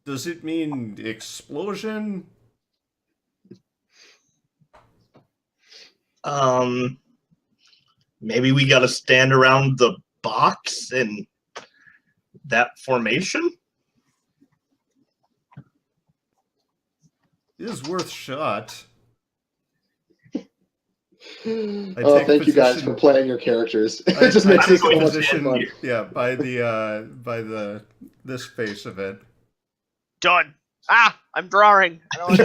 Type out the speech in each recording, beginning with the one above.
Does it mean explosion? Maybe we gotta stand around the box in that formation? It is worth shot. Oh, thank you guys for playing your characters. It just makes it so much fun. Yeah, by this face of it. Done. I'm drawing. I don't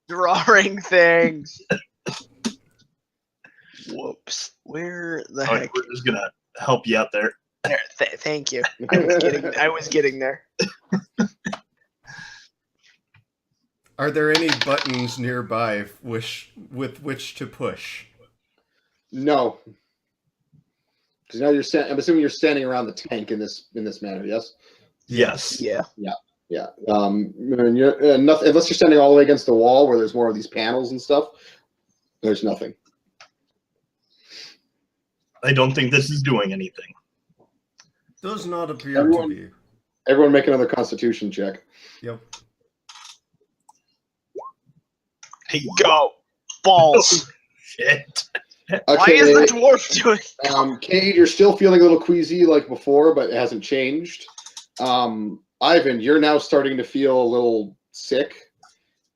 drawing things. Whoops. Where the heck? We're just gonna help you out there. There. Thank you. I was getting there. Are there any buttons nearby with which to push? No. Because now I'm assuming you're standing around the tank in this manner. Yes. Yes. Yeah. Yeah. Nothing, unless you're standing all the way against the wall where there's more of these panels and stuff. There's nothing. I don't think this is doing anything. Does not appear to be. Everyone make another Constitution check. Yep. Hey, go. Balls. Shit. Okay, Why is the dwarf doing? Cade, you're still feeling a little queasy like before, but it hasn't changed. Ivan, you're now starting to feel a little sick.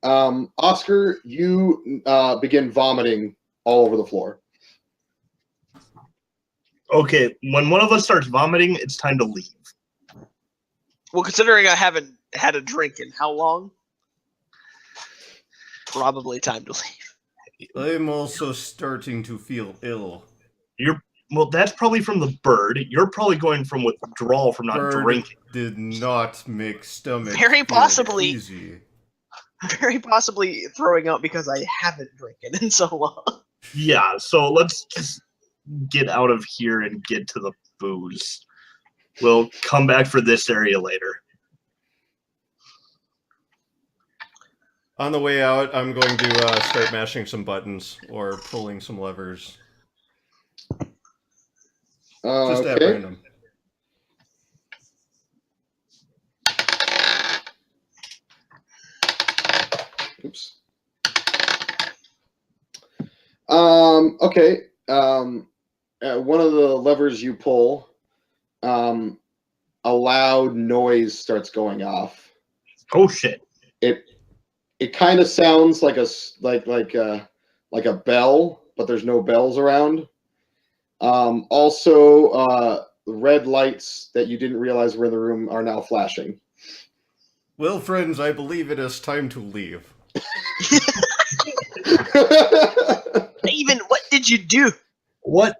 Oscar, you begin vomiting all over the floor. Okay, when one of us starts vomiting, it's time to leave. Well, considering I haven't had a drink in how long? Probably time to leave. I'm also starting to feel ill. Well, that's probably from the bird. You're probably going from withdrawal from not drinking. Did not make stomach Very possibly. easy. Very possibly throwing up because I haven't drinking in so long. Yeah, so let's just get out of here and get to the booze. We'll come back for this area later. On the way out, I'm going to start mashing some buttons or pulling some levers. Just at random. Oops. Okay. One of the levers you pull, a loud noise starts going off. Oh shit! It kind of sounds like a bell, but there's no bells around. Also, red lights that you didn't realize were in the room are now flashing. Well, friends, I believe it is time to leave. Even what did you do? What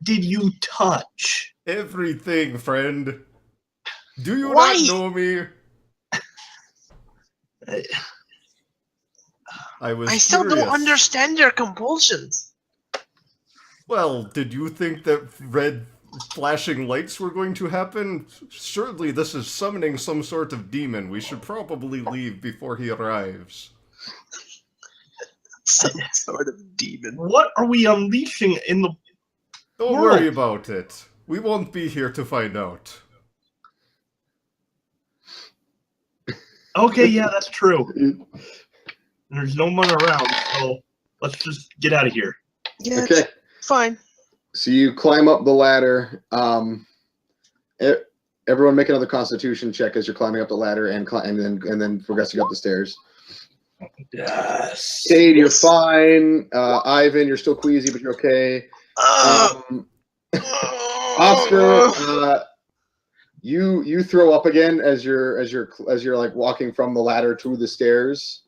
did you touch? Everything, friend. Do you Why? not know me? I still don't understand your compulsions. Well, did you think that red flashing lights were going to happen? Surely this is summoning some sort of demon. We should probably leave before he arrives. Some sort of demon. What are we unleashing in the Don't world? worry about it. We won't be here to find out. Okay, yeah, that's true. There's no one around, so let's just get out of here. Yeah, Okay. fine. So you climb up the ladder. Everyone make another Constitution check as you're climbing up the ladder and then progressing up the stairs. Yes. Cade, you're fine. Ivan, you're still queasy, but you're okay. Oscar, you throw up again as you're like walking from the ladder to the stairs.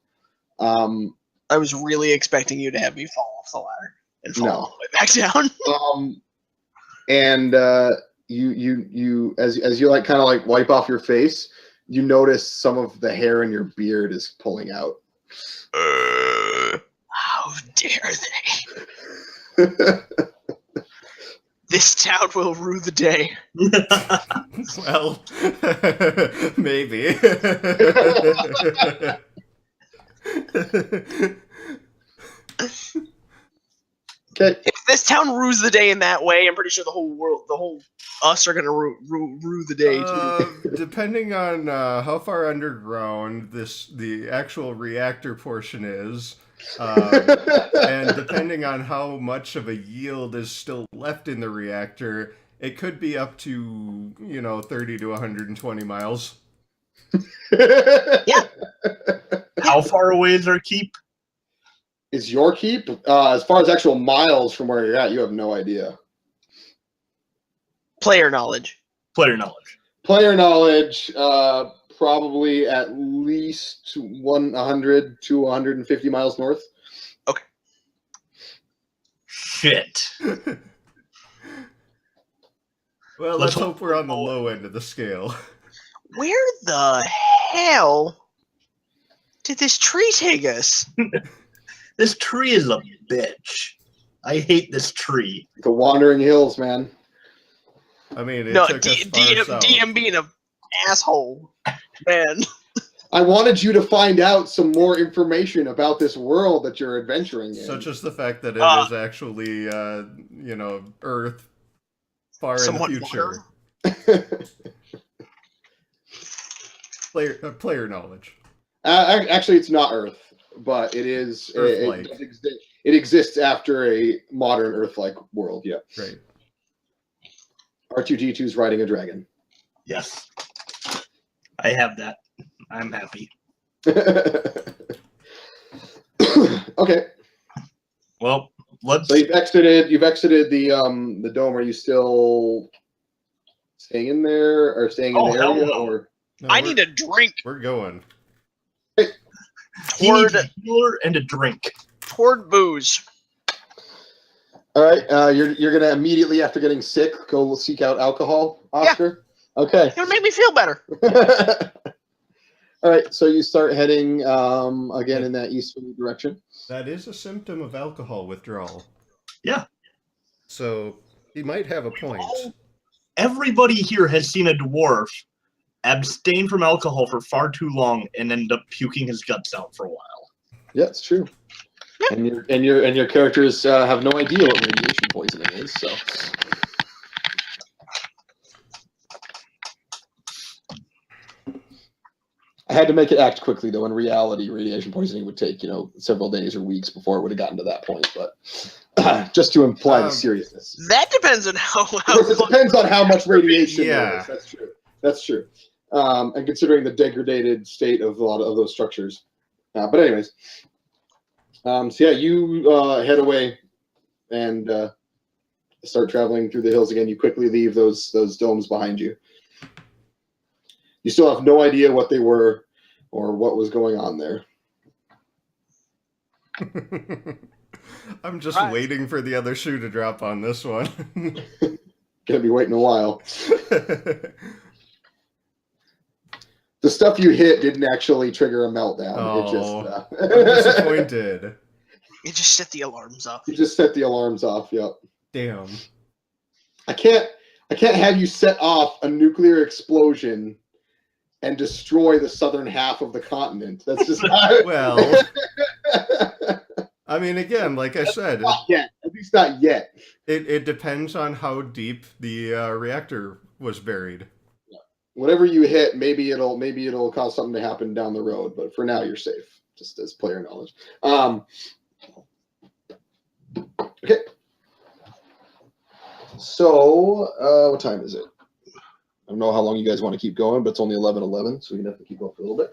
I was really expecting you to have me fall off the ladder and fall all the way back down. And you as you like kind of like wipe off your face, you notice some of the hair in your beard is pulling out. How dare they? This town will rue the day. Well, maybe. Okay. If this town rues the day in that way, I'm pretty sure the whole world, the whole us are gonna rue the day too. Depending on how far underground the actual reactor portion is, and depending on how much of a yield is still left in the reactor, it could be up to 30 to 120 miles. Yeah. How far away is our keep? Is your keep? As far as actual miles from where you're at, you have no idea. Player knowledge. Player knowledge. Player knowledge, probably at least 100 to 150 miles north. Shit. Well, let's hope we're on the low end of the scale. Where the hell did this tree take us? This tree is a bitch. I hate this tree. The Wandering Hills, man. I mean, it No, took us far south. DM being an asshole, man. I wanted you to find out some more information about this world that you're adventuring in. Such as the fact that it is actually, Earth far in the Somewhat future. Player knowledge. Actually, it's not Earth, but it is. Earth-like. It exists after a modern Earth-like world. Yeah. Right. R2D2 is riding a dragon. Yes. I have that. I'm happy. Okay. Well, let's. So you've exited the dome. Are you still staying in there or staying in the hell area? no. Or I need a drink We're going. He needs a healer and a drink. toward booze. all right, you're gonna immediately after getting sick go seek out alcohol, Oscar. Yeah. Okay. It'll make me feel better. All right, so you start heading again in that easterly direction. That is a symptom of alcohol withdrawal. Yeah. So he might have a point. Everybody here has seen a dwarf abstain from alcohol for far too long and end up puking his guts out for a while. Yeah, it's true. And your characters have no idea what radiation poisoning is. So I had to make it act quickly, though. In reality, radiation poisoning would take several days or weeks before it would have gotten to that point. But just to imply the seriousness, That depends on how. it depends on how much radiation there Yeah. is. That's true. That's true. And considering the degraded state of a lot of those structures. But anyways, so yeah, you head away and start traveling through the hills again. You quickly leave those domes behind you. You still have no idea what they were or what was going on there. I'm just Right. waiting for the other shoe to drop on this one. Gonna be waiting a while. The stuff you hit didn't actually trigger a meltdown. Oh, It I'm just disappointed. You just set the alarms off. you just set the alarms off. Yep. Damn. I can't have you set off a nuclear explosion and destroy the southern half of the continent. That's just not. Well, I mean, again, like I said, Not yet. At least not yet. it depends on how deep the reactor was buried. Whatever you hit, maybe it'll cause something to happen down the road. But for now, you're safe. Just as player knowledge. Okay. So, what time is it? I don't know how long you guys want to keep going, but it's only 11:11, so we can have to keep going for a little bit.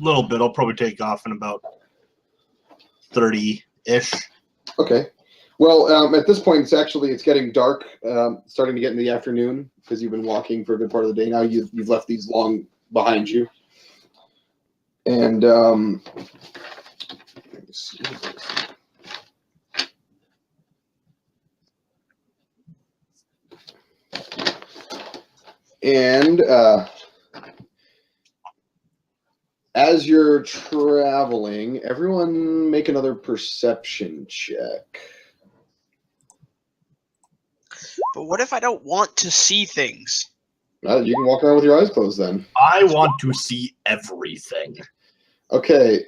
A little bit. I'll probably take off in about 30-ish. Okay. Well, at this point, it's getting dark, starting to get in the afternoon because you've been walking for a good part of the day. Now you've left these long behind you, and let me see. And as you're traveling, everyone make another perception check. But what if I don't want to see things? You can walk around with your eyes closed then. I want to see everything. Okay.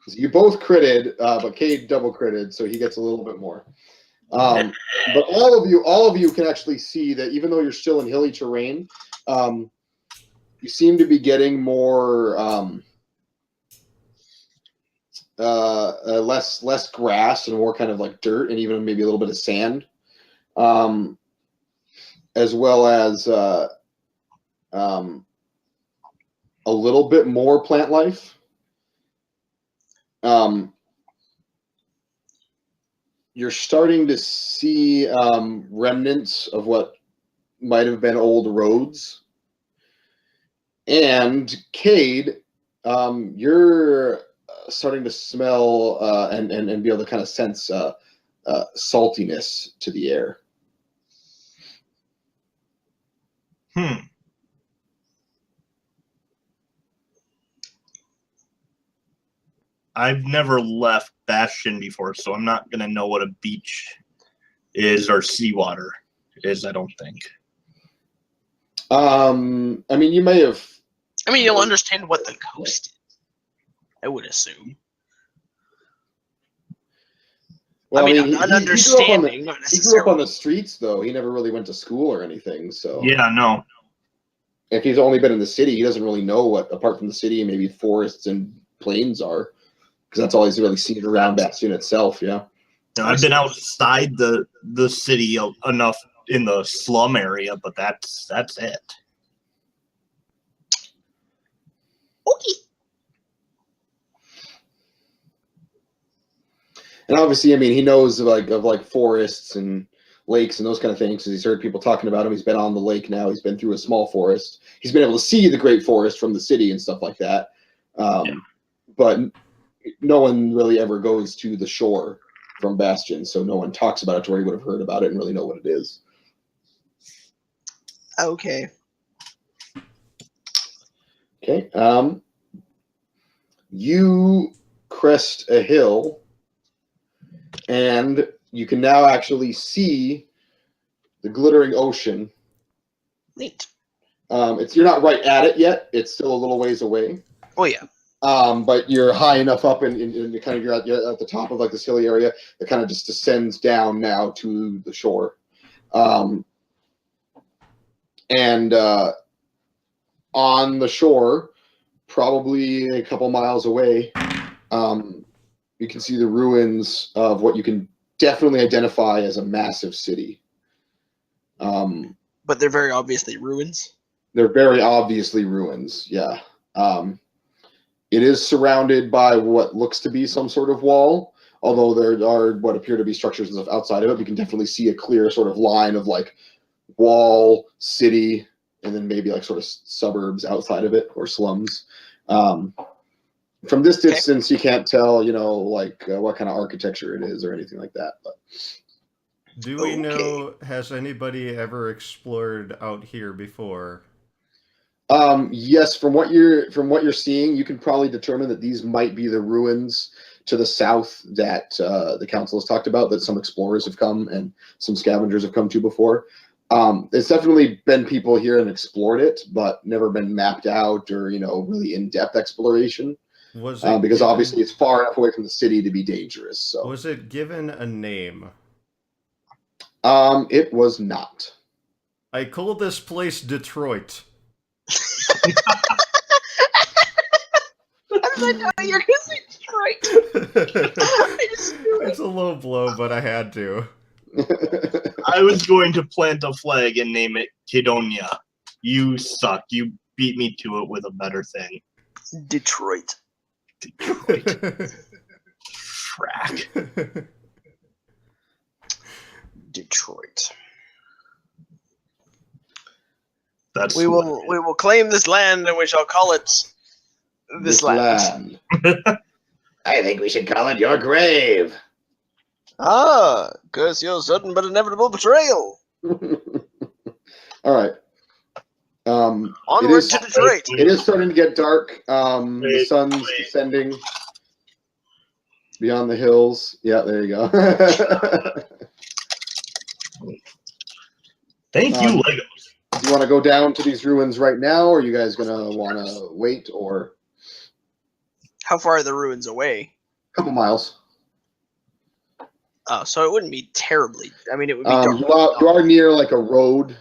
So you both critted, but Cade double critted, so he gets a little bit more. But all of you can actually see that even though you're still in hilly terrain, you seem to be getting more less grass and more kind of like dirt and even maybe a little bit of sand, as well as a little bit more plant life. You're starting to see remnants of what might have been old roads. And Cade, you're starting to smell and be able to kind of sense saltiness to the air. I've never left Bastion before, so I'm not gonna know what a beach is or seawater is. I don't think. I mean, you may have. I mean, you'll understand what the coast is. I would assume. Well, I mean, he an grew understanding, not he grew up necessarily. on the streets, though. He never really went to school or anything. So Yeah, no. if he's only been in the city, he doesn't really know what, apart from the city, maybe forests and plains are, because that's all he's really seen around Bastion itself. Yeah. No, I've been outside the city enough in the slum area, but that's it. Okay. And obviously, I mean, he knows of forests and lakes and those kind of things because he's heard people talking about him. He's been on the lake now. He's been through a small forest. He's been able to see the great forest from the city and stuff like that. But no one really ever goes to the shore from Bastion, so no one talks about it to where he would have heard about it and really know what it is. Okay. Okay. You crest a hill, and you can now actually see the glittering ocean. Neat. You're not right at it yet. It's still a little ways away. Oh yeah. But you're high enough up in kind of you're at the top of like this hilly area that kind of just descends down now to the shore. And on the shore, probably a couple miles away, you can see the ruins of what you can definitely identify as a massive city. But they're very obviously ruins. They're very obviously ruins, yeah. It is surrounded by what looks to be some sort of wall, although there are what appear to be structures and stuff outside of it. You can definitely see a clear sort of line of like wall, city, and then maybe like sort of suburbs outside of it or slums. From this distance, you can't tell, what kind of architecture it is or anything like that. But do we know, has anybody ever explored out here before? Yes, from what you're seeing, you can probably determine that these might be the ruins to the south that the council has talked about, that some explorers have come and some scavengers have come to before. It's definitely been people here and explored it, but never been mapped out or, really in-depth exploration. Was it because obviously it's far enough away from the city to be dangerous. So was it given a name? It was not. I call this place Detroit. How did I know you're gonna say Detroit? I just knew it. It's a low blow, but I had to. I was going to plant a flag and name it Kidonia. You suck. You beat me to it with a better thing. Detroit. Frack. Detroit. That's We will claim this land and we shall call it this land. I think we should call it your grave. Curse your sudden but inevitable betrayal. All right. Onward to Detroit. It is starting to get dark. The sun's descending beyond the hills. Yeah, there you go. Thank you, Legos. Do you want to go down to these ruins right now, or are you guys gonna want to wait? Or How far are the ruins away? Couple miles. Oh, so it wouldn't be terribly. I mean, it would be. You are near like a road